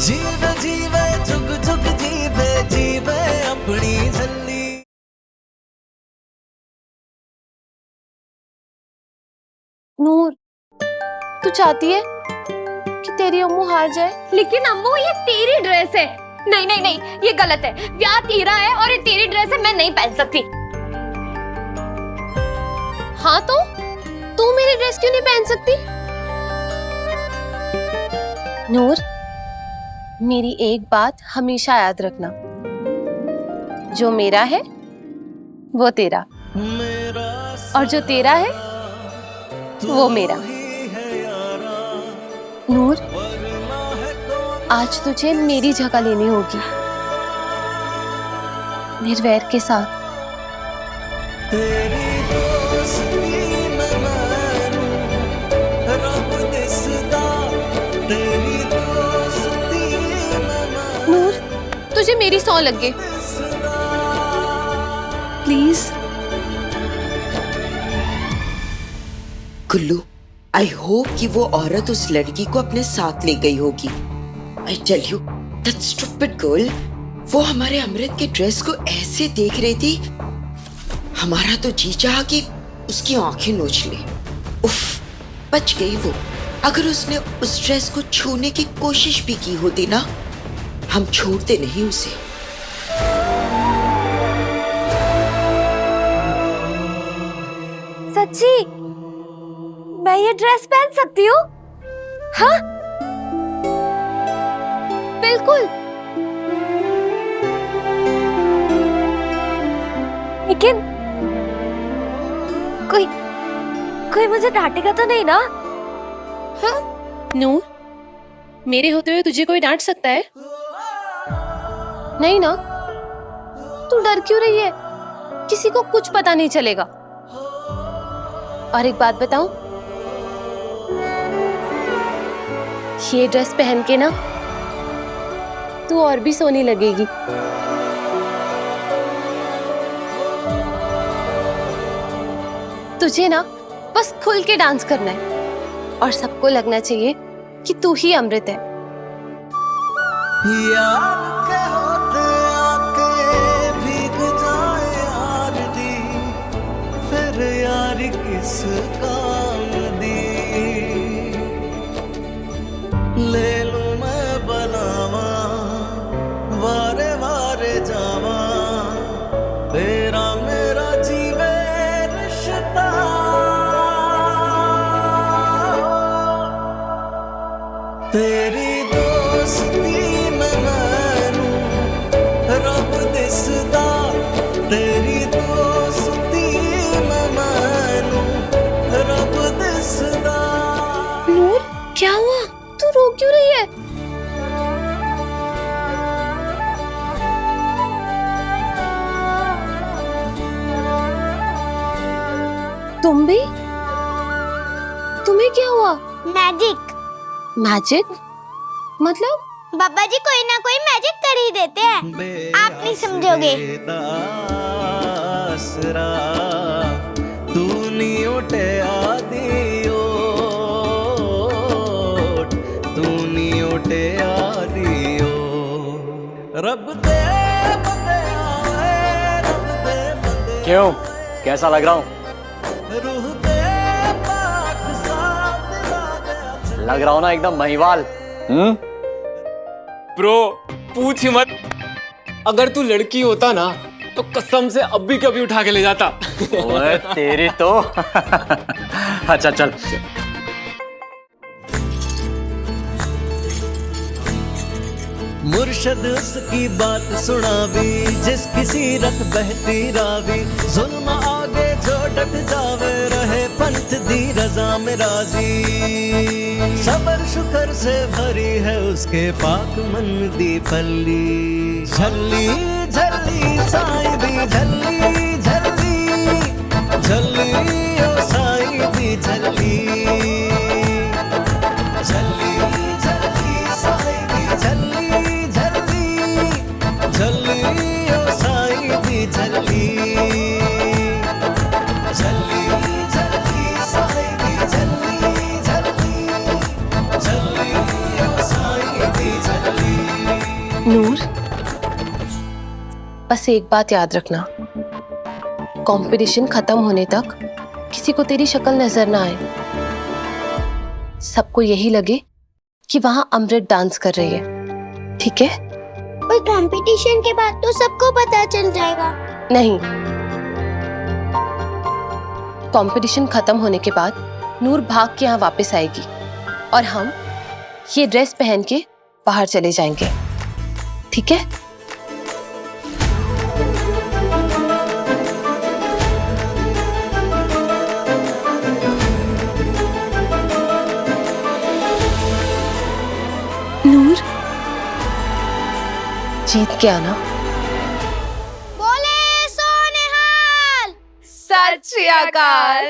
जीवे जीवे जुग जुग जीवे जीवे अपनी झल्ली। नूर, तू चाहती है कि तेरी अम्मू हार जाए? लेकिन अम्मू ये तेरी ड्रेस है। नहीं नहीं नहीं, ये गलत है। ब्याह तेरा है और ये तेरी ड्रेस है, मैं नहीं पहन सकती। हाँ तो तू मेरी ड्रेस क्यों नहीं पहन सकती? नूर, मेरी एक बात हमेशा याद रखना, जो मेरा है वो तेरा, और जो तेरा है वो मेरा। नूर, आज तुझे मेरी जगह लेनी होगी, निर्वैर के साथ। तेरी दोस्ती में मारूं, रब दिसदा, तेरी दोस्ती में मारूं। नूर, तुझे मेरी सौ लग गई, प्लीज। गुल्लू, आई होप कि वो औरत उस लड़की को अपने साथ ले गई होगी। I tell you, that stupid girl, वो हमारे अमृत के ड्रेस को ऐसे देख रही थी, हमारा तो जी चाहा कि उसकी आंखें नोच ले। उफ, बच गई वो। अगर उसने उस ड्रेस को छूने की कोशिश भी की होती ना, हम छोड़ते नहीं उसे। सच्ची मैं ये ड्रेस पहन सकती हूँ? हाँ बिल्कुल। लेकिन कोई मुझे डांटेगा तो नहीं ना? हाँ नूर, मेरे होते हुए तुझे कोई डांट सकता है? नहीं ना? तू डर क्यों रही है? किसी को कुछ पता नहीं चलेगा। और एक बात बताऊं, ये ड्रेस पहन के ना तू और भी सोनी लगेगी। तुझे ना बस खुल के डांस करना है और सबको लगना चाहिए कि तू ही अमृत है। यार के होते आके भीग जाए यार दी, फिर यार किस काम दी। ले लूं मैं बनावा, वारे वारे जावा, तेरा मेरा जीवे रिश्ता। तेरी दोस्ती में मारूं, रब दिसदा, तेरी दोस्ती में मारूं, रब दिसदा। नूर, क्या हुआ? तू रो क्यों रही है? तुम भी? तुम्हें क्या हुआ? मैजिक। मैजिक? मतलब? बाबा जी कोई ना कोई मैजिक कर ही देते हैं, आप नहीं समझोगे। आसरा तू नहीं उठे आदि ओट, तू नहीं उठे आदि ओट। रब दे बंदे आए, रब दे बंदे। क्यों, कैसा लग रहा हूँ? रूह दे पाक साथ ला दे। लग रहा हूँ ना एकदम महिवाल। ब्रो पूछ ही मत, अगर तू लड़की होता ना तो कसम से अब भी कभी उठा के ले जाता। ओए तेरी तो। अच्छा चल। मुर्शद उसकी बात सुनावी, जिसकी सीरत बहती रावी। जुल्म आगे जो डट जावे, रहे पंथ दी रजा में राजी। सबर शुक्र से भरी है उसके पाक मन दी पल्ली। झल्ली झल्ली साईं दी झल्ली, झल्ली झल्ली ओ साईं दी झल्ली। झल्ली झल्ली साईं दी झल्ली, झल्ली ओ साईं दी झल्ली। झल्ली झल्ली साईं दी झल्ली, झल्ली झल्ली ओ साईं दी झल्ली। नूर, बस एक बात याद रखना, कंपटीशन खत्म होने तक किसी को तेरी शक्ल नजर ना आए। सबको यही लगे कि वहां अमृत डांस कर रही है, ठीक है? पर कंपटीशन के बाद तो सबको पता चल जाएगा। नहीं, कंपटीशन खत्म होने के बाद नूर भाग के यहाँ वापस आएगी और हम ये ड्रेस पहन के बाहर चले जाएंगे, ठीक है? नूर, जीत के आना। बोले सोनेहाल। सत श्री अकाल।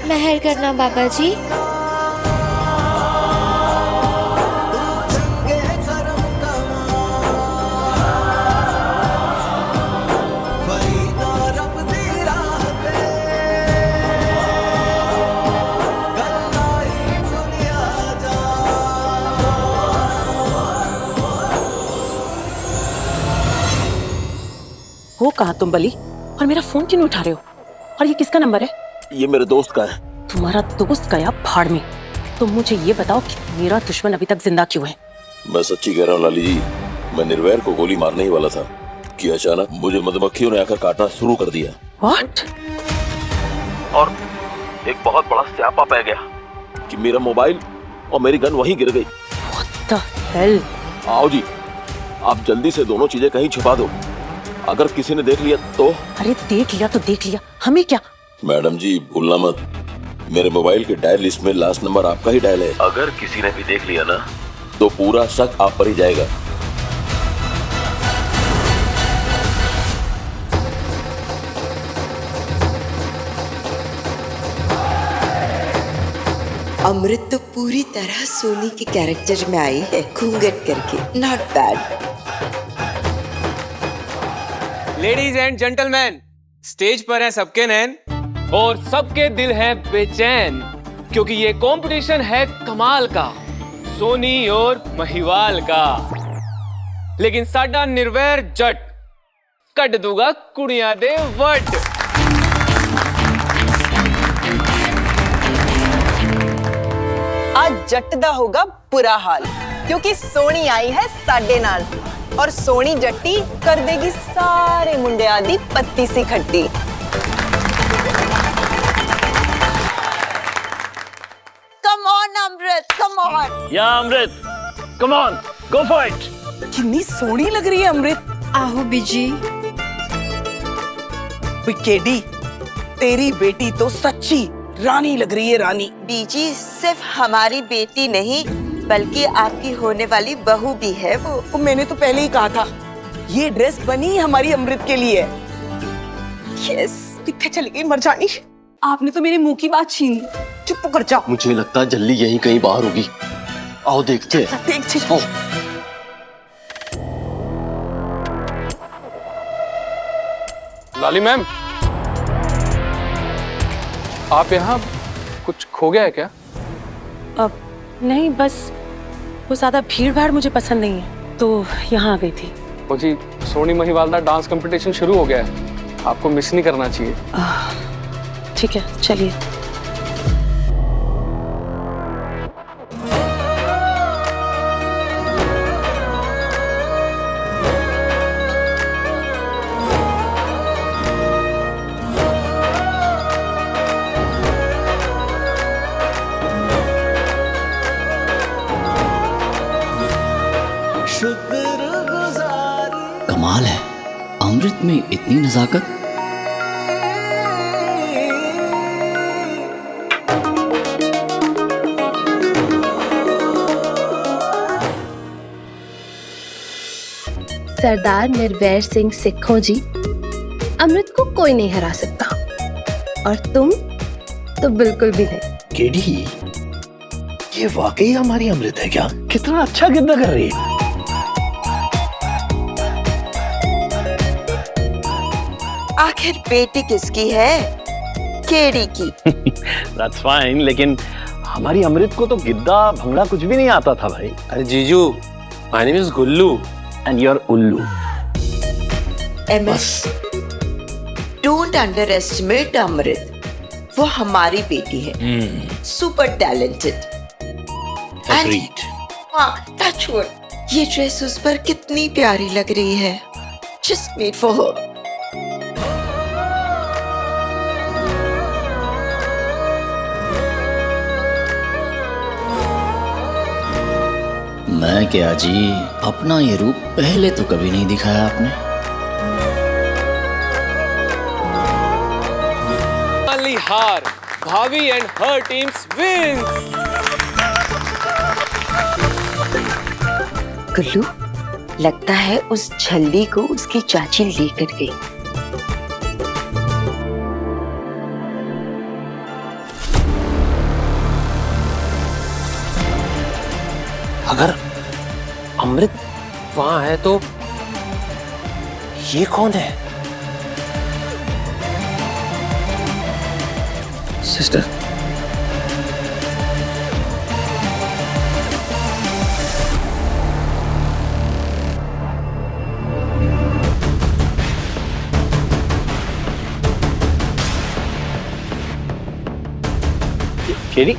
मेहर करना बाबा जी। हो कहाँ तुम बली? और मेरा फोन क्यों नहीं उठा रहे हो? और ये किसका नंबर है? ये मेरे दोस्त का है। तुम्हारा दोस्त गया भाड़ में। तुम मुझे ये बताओ कि मेरा दुश्मन अभी तक जिंदा क्यों है? मैं सच्ची कह रहा हूँ लाली जी, मैं निर्वैर को गोली मारने ही वाला था कि अचानक मुझे मधुमक्खियों ने आकर काटना शुरू कर दिया। What? और एक बहुत बड़ा स्यापा पै गया कि मेरा मोबाइल और मेरी गन वहीं गिर गई। What the hell? आओ जी, आप जल्दी से दोनों चीजें कहीं छुपा दो, अगर किसी ने देख लिया तो। अरे देख लिया तो देख लिया, हमें क्या? मैडम जी भूलना मत, मेरे मोबाइल के डायल लिस्ट में लास्ट नंबर आपका ही डायल है। अगर किसी ने भी देख लिया ना तो पूरा शक आप पर ही जाएगा। अमृत तो पूरी तरह सोनी के कैरेक्टर में आई है, घूंघट करके। Not bad. Ladies and gentleman, stage पर हैं सबके नैन और सबके दिल हैं बेचैन, क्योंकि ये कंपटीशन है कमाल का, सोनी और महिवाल का। लेकिन साडा निर्वैर जट कट दूंगा कुड़ियां दे वट। आज जट दा होगा बुरा हाल, क्योंकि सोनी आई है साडे नाल और सोनी जट्टी कर देगी सारे मुंडियां दी पत्ती सी खट्टी। Come on Amrit, come on. या Amrit, come on, go for it. कितनी सोनी लग रही है अमृत। आहो बीजी। केडी, तेरी बेटी तो सच्ची रानी लग रही है, रानी। बीजी सिर्फ हमारी बेटी नहीं बल्कि आपकी होने वाली बहू भी है वो। मैंने तो पहले ही कहा था, ये ड्रेस बनी हमारी अमृत के लिए। यस। कितने चली गई मरजानी, आपने तो मेरे मुंह की बात छीन ली। चुप कर जाओ। मुझे लगता है जल्दी यहीं कहीं बाहर होगी। आओ देखते हैं। देख आओ। लाली मैम, आप यहाँ कुछ खो गया है क्या? अब नहीं, बस वो ज्यादा भीड़ भाड़ मुझे पसंद नहीं है तो यहाँ आ गई थी। वो जी, सोनी महिवाल का डांस कंपटीशन शुरू हो गया है, आपको मिस नहीं करना चाहिए। ठीक है, चलिए। कमाल है, अमृत में इतनी नजाकत। सरदार निर्वैर सिंह सिखों जी, अमृत को कोई नहीं हरा सकता और तुम तो बिल्कुल भी नहीं। केडी, ये वाकई हमारी अमृत है क्या? कितना अच्छा गिद्दा कर रही है। आखिर बेटी किसकी है? केडी की। That's fine, लेकिन हमारी अमृत को तो गिद्दा भंगड़ा कुछ भी नहीं आता था भाई। अरे जीजू, my name is Gullu and you are उल्लू। MS, don't underestimate Amrit. वो हमारी बेटी है, super talented. Agreed. Touch wood. ये ड्रेस उस पर कितनी प्यारी लग रही है। Just made for her. मैं क्या जी, अपना ये रूप पहले तो कभी नहीं दिखाया आपने। फाइनली हार, भाभी एंड हर टीम्स विंस। गुल्लू, लगता है उस झल्ली को उसकी चाची लेकर गई। अगर अमृत वहां है तो ये कौन है? Sister, KD?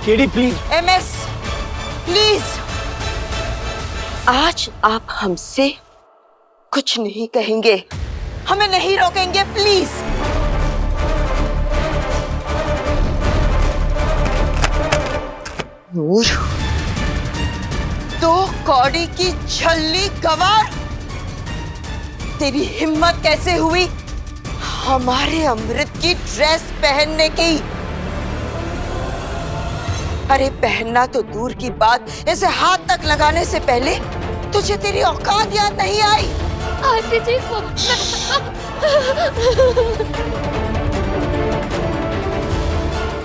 KD please. MS, please. आज आप हमसे कुछ नहीं कहेंगे, हमें नहीं रोकेंगे, प्लीज। नूर, दो कौड़ी की झल्ली गवार, तेरी हिम्मत कैसे हुई हमारे अमृत की ड्रेस पहनने की? अरे पहनना तो दूर की बात, इसे हाथ तक लगाने से पहले तुझे तेरी औकात याद नहीं आई? आंटी जी,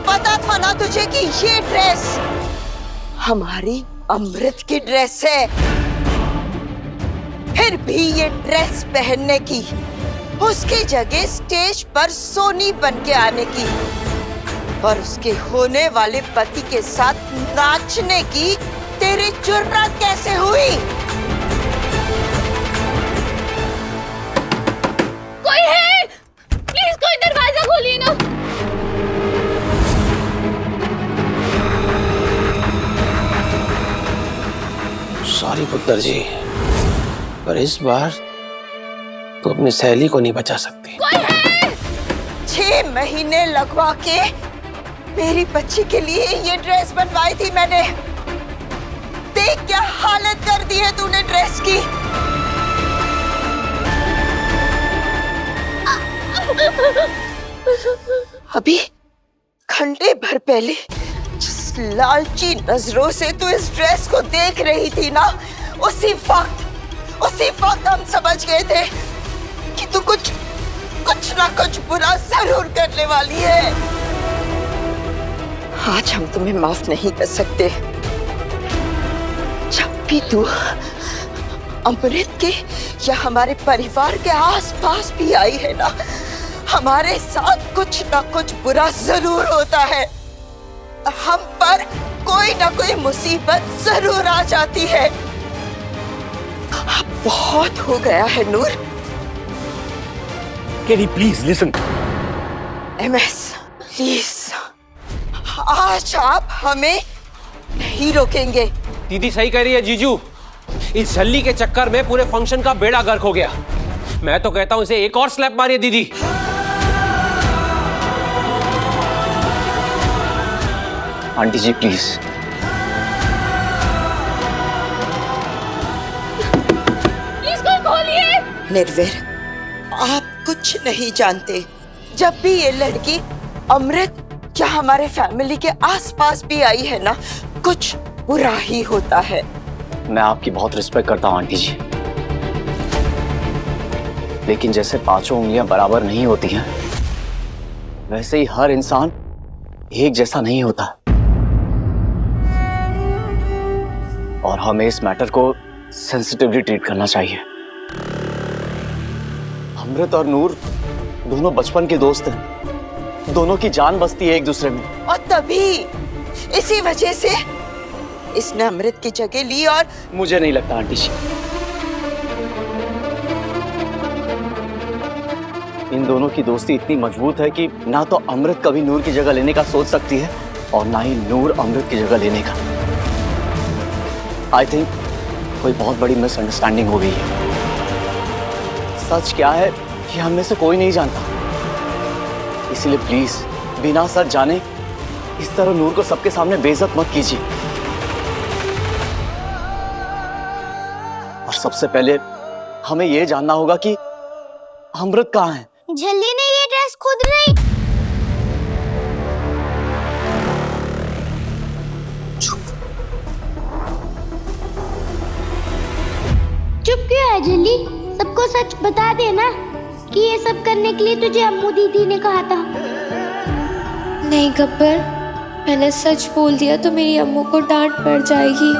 पता था ना तुझे कि ये ड्रेस हमारी अमृत की ड्रेस है। फिर भी ये ड्रेस पहनने की, उसकी जगह स्टेज पर सोनी बन के आने की और उसके होने वाले पति के साथ नाचने की तेरी जुर्रत कैसे हुई? कोई है? प्लीज कोई दरवाजा खोलिए ना। सॉरी पुत्र जी, पर इस बार तो अपनी सहेली को नहीं बचा सकती। कोई है? 6 महीने लगवा के मेरी बच्ची के लिए ये ड्रेस बनवाई थी मैंने। देख क्या हालत कर दी है तूने ड्रेस की। अभी घंटे भर पहले जिस लालची नजरों से तू इस ड्रेस को देख रही थी ना, उसी वक्त हम समझ गए थे कि तू कुछ ना कुछ बुरा जरूर करने वाली है। आज हम तुम्हें माफ नहीं कर सकते। जब भी तू अमृत के या हमारे परिवार के आसपास भी आई है ना, हमारे साथ कुछ ना कुछ बुरा जरूर होता है। हम पर कोई ना कोई मुसीबत जरूर आ जाती है। अब बहुत हो गया है Noor. KD please listen. MS, please, आज आप हमें नहीं रोकेंगे। दीदी सही कह रही है जीजू, इस झल्ली के चक्कर में पूरे फंक्शन का बेड़ा गर्क हो गया। मैं तो कहता हूं इसे एक और स्लैप मारिए दीदी। आंटी जी प्लीज, निर्वेर, आप कुछ नहीं जानते। जब भी ये लड़की अमृत या हमारे फैमिली के आसपास भी आई है ना, कुछ बुरा ही होता है। मैं आपकी बहुत रिस्पेक्ट करता हूँ आंटी जी, लेकिन जैसे पांचों उंगलियां बराबर नहीं होती हैं, वैसे ही हर इंसान एक जैसा नहीं होता। और हमें इस मैटर को सेंसिटिवली ट्रीट करना चाहिए। अमृत और नूर दोनों बचपन के दोस्त हैं, दोनों की जान बसती है एक दूसरे में। और तभी इसी वजह से इसने अमृत की जगह ली। और मुझे नहीं लगता आंटी जी, इन दोनों की दोस्ती इतनी मजबूत है कि ना तो अमृत कभी नूर की जगह लेने का सोच सकती है और ना ही नूर अमृत की जगह लेने का। आई थिंक कोई बहुत बड़ी मिसअंडरस्टैंडिंग हो गई है। सच क्या है कि हम में से कोई नहीं जानता, इसीलिए प्लीज बिना सच जाने इस तरह नूर को सबके सामने बेइज्जत मत कीजिए। और सबसे पहले हमें यह जानना होगा कि अमृत कहाँ है। झल्ली ने ये ड्रेस खुद नहीं। चुप क्यों है झल्ली? सबको सच बता देना कि ये सब करने के लिए तुझे अम्मू दीदी ने कहा था। नहीं गब्बर, मैंने सच बोल दिया तो मेरी अम्मू को डांट पड़ जाएगी।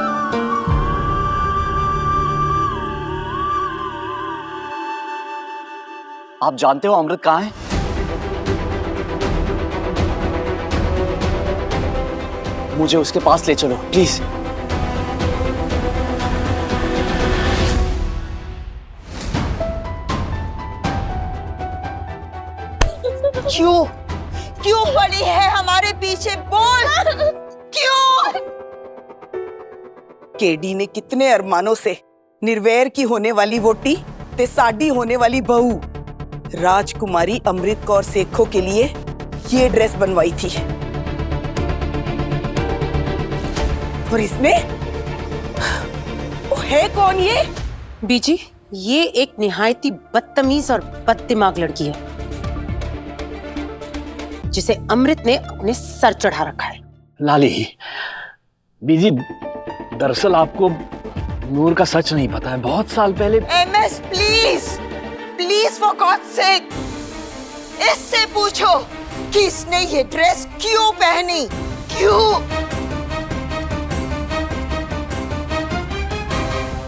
आप जानते हो अमृत कहाँ है? मुझे उसके पास ले चलो प्लीज। क्यों क्यों पड़ी है हमारे पीछे? बोल क्यों? केडी ने कितने अरमानों से निर्वैर की होने वाली वोटी ते साडी होने वाली बहू राजकुमारी अमृत कौर सेखो के लिए ये ड्रेस बनवाई थी, और इसने वो है कौन ये? बीजी, ये एक निहायती बदतमीज और बददिमाग लड़की है जिसे अमृत ने अपने सर चढ़ा रखा है। लाली, बीजी, दरअसल आपको नूर का सच नहीं पता है। बहुत साल पहले MS please please for God sake इससे पूछो कि इसने ये ड्रेस क्यों पहनी, क्यों?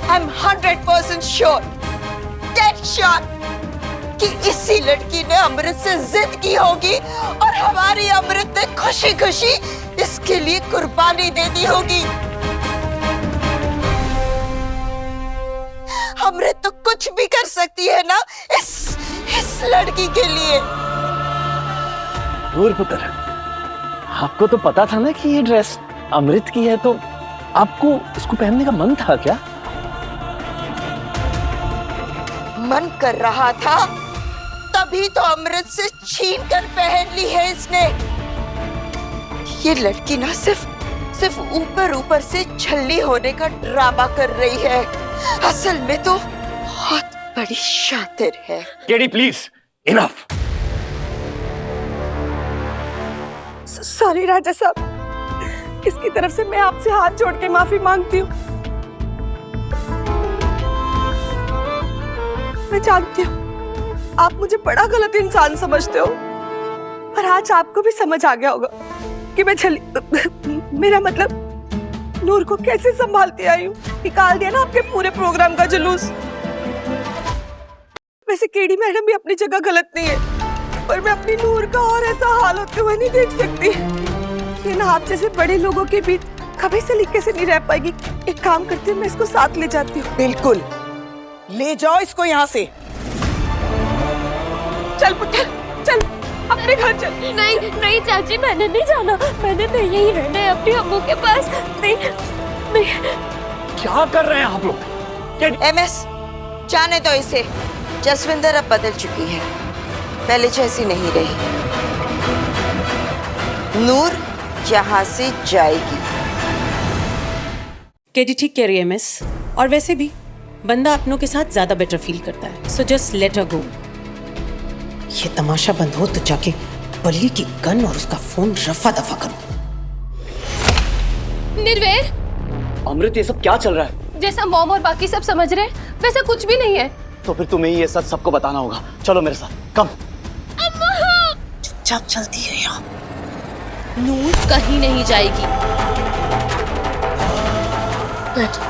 I am 100% sure, dead sure कि इसी लड़की ने अमृत से जिद की होगी और हमारी अमृत ने खुशी खुशी इसके लिए कुर्बानी दे दी होगी। अमृत तो कुछ भी कर सकती है ना इस लड़की के लिए। नूर पुत्र, आपको तो पता था ना कि ये ड्रेस अमृत की है, तो आपको इसको पहनने का मन था क्या? मन कर रहा था तभी तो अमृत से छीन कर पहन ली है इसने। ये लड़की ना सिर्फ ऊपर ऊपर से छल्ली होने का ड्रामा कर रही है, असल में तो बहुत बड़ी शातिर है। KD please, enough. सॉरी राजा साहब, इसकी तरफ से मैं आपसे हाथ जोड़ के माफी मांगती हूँ। मैं जानती हूँ आप मुझे बड़ा गलत इंसान समझते हो, पर आज आपको भी समझ आ गया होगा कि मैं मेरा मतलब नूर को कैसे संभालती आई हूँ। निकाल दिया ना आपके पूरे प्रोग्राम का जुलूस। वैसे केडी मैडम भी अपनी जगह गलत नहीं है, पर मैं अपनी नूर का और ऐसा हाल होते हुए नहीं देख सकती। लेकिन आप जैसे बड़े लोगों के बीच कभी सलीके से नहीं रह पाएगी। एक काम करती हूँ, मैं इसको साथ ले जाती हूँ। बिल्कुल, ले जाओ इसको यहाँ से। चल पुत्र, चल अपने घर चल। नहीं नहीं चाची, मैंने नहीं जाना, मैंने नहीं यही रहना है अपनी अम्मू के पास। नहीं नहीं। क्या कर रहे हैं आप लोग? एमएस, जाने दो इसे। जसविंदर अब बदल चुकी है, पहले जैसी नहीं रही। नूर यहाँ से जाएगी। केडी ठीक कह रही है मिस। और वैसे भी बंदा अपनों के साथ ज्यादा बेटर फील करता है, सो जस्ट लेट हर गो। ये तमाशा बंद हो तो जाके बल्ली की गन और उसका फोन रफा दफा करो। निर्वेर, अमृत ये सब क्या चल रहा है? जैसा मॉम और बाकी सब समझ रहे हैं वैसा कुछ भी नहीं है। तो फिर तुम्हें ही ये सच सबको बताना होगा। चलो मेरे साथ, कम। चुपचाप चलती है यहाँ। नूर कहीं नहीं जाएगी।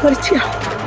मर जा।